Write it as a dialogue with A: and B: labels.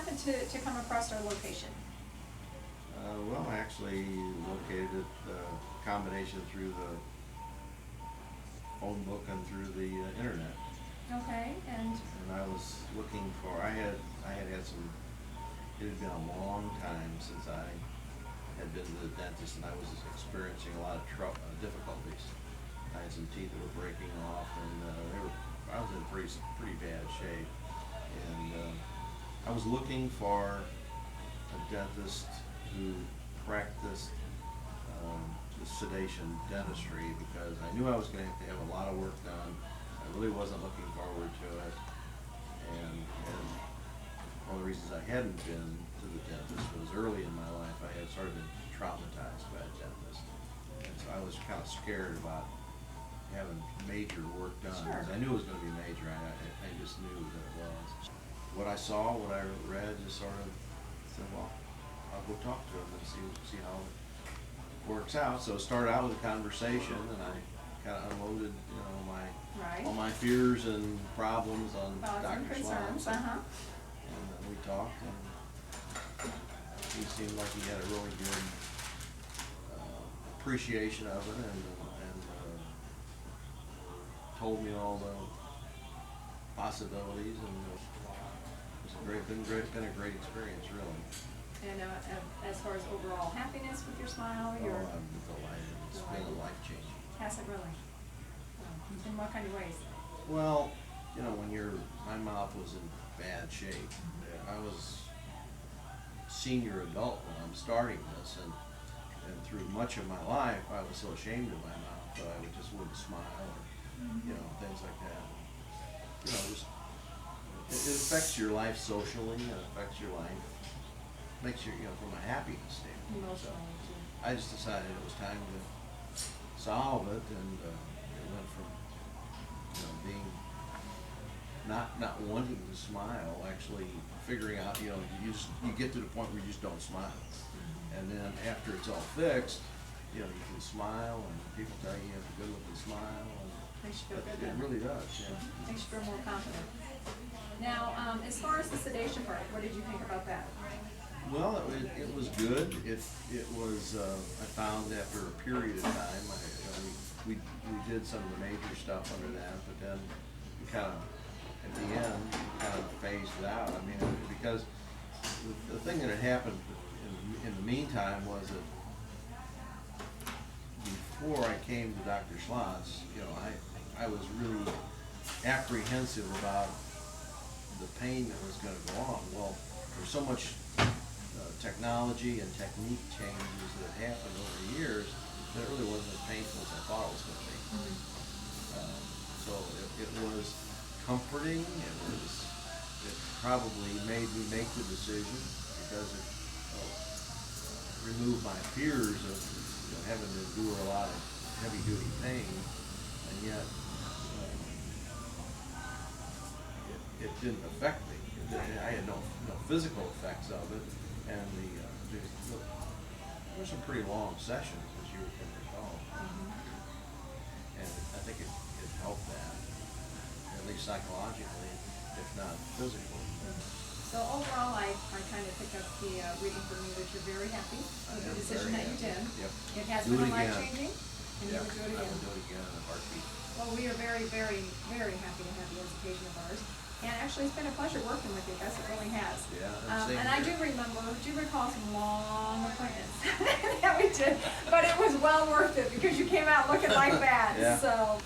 A: happen to come across our location?
B: Well, I actually located it combination through the phone book and through the internet.
A: Okay, and
B: I was looking for. I had had some. It had been a long time since I had been to the dentist, and I was experiencing a lot of difficulties. I had some teeth that were breaking off, and I was in pretty bad shape, and I was looking for a dentist who practiced the sedation dentistry, because I knew I was going to have a lot of work done. I really wasn't looking forward to it, and one of the reasons I hadn't been to the dentist was early in my life I had sort of been traumatized by a dentist, and so I was kind of scared about having major work done.
A: Sure.
B: 'Cause I knew it was going to be major. I just knew that it was. What I saw, what I read, just sort of said, well, I'll go talk to him and see how it works out. So it started out with a conversation, and I kind of unloaded, all my fears and problems on
A: thoughts and
B: Dr.
A: concerns.
B: Schloss. And we talked, and he seemed like he had a really good appreciation of it, and told me all the possibilities, and it's been a great experience, really.
A: And as far as overall happiness with your smile,
B: I'm delighted. It's been life-changing.
A: has it really? In what kind of ways?
B: Well, when my mouth was in bad shape. I was a senior adult when I'm starting this, and through much of my life, I was so ashamed of my mouth that I wouldn't smile, or things like that. It affects your life socially. It affects your life. Makes you, from a happiness standpoint.
A: Emotionally, too.
B: I just decided it was time to solve it, and it went from being not wanting to smile, actually figuring out, you get to the point where you just don't smile, and then after it's all fixed, you can smile, and people tell you have a good looking smile, and
A: Makes you feel good.
B: it really does. Yeah.
A: Makes you feel more confident. Now, as far as the sedation part, what did you think about that?
B: Well, it was good. It was. I found after a period of time, we did some of the major stuff under that, but then we kind of, at the end, kind of phased it out. I mean, because the thing that had happened in the meantime was that before I came to Dr. Schloss, I was really apprehensive about the pain that was going to go on. Well, there's so much technology and technique changes that happened over the years that it really wasn't as painful as I thought it was going to be. So it was comforting. It probably made me make the decision, because it removed my fears of having to endure a lot of heavy-duty pain, and yet it didn't affect me. I had no physical effects of it, and there were some pretty long sessions, as you can recall, and I think it helped that, at least psychologically, if not physically.
A: So overall, I kind of picked up the reading from you that you're very happy with the decision that you did.
B: Yep.
A: It has
B: Do
A: been
B: it
A: life-changing, and you
B: Yeah,
A: would do it
B: I
A: again.
B: would do it again in a heartbeat.
A: Well, we are very, very, very happy to have you as a patient of ours. And actually, it's been a pleasure working with you, Gus. It really has.
B: Yeah,
A: And I do recall some long appointments that we did, but it was well worth it, because you came out looking like that.
B: Yeah.
A: So.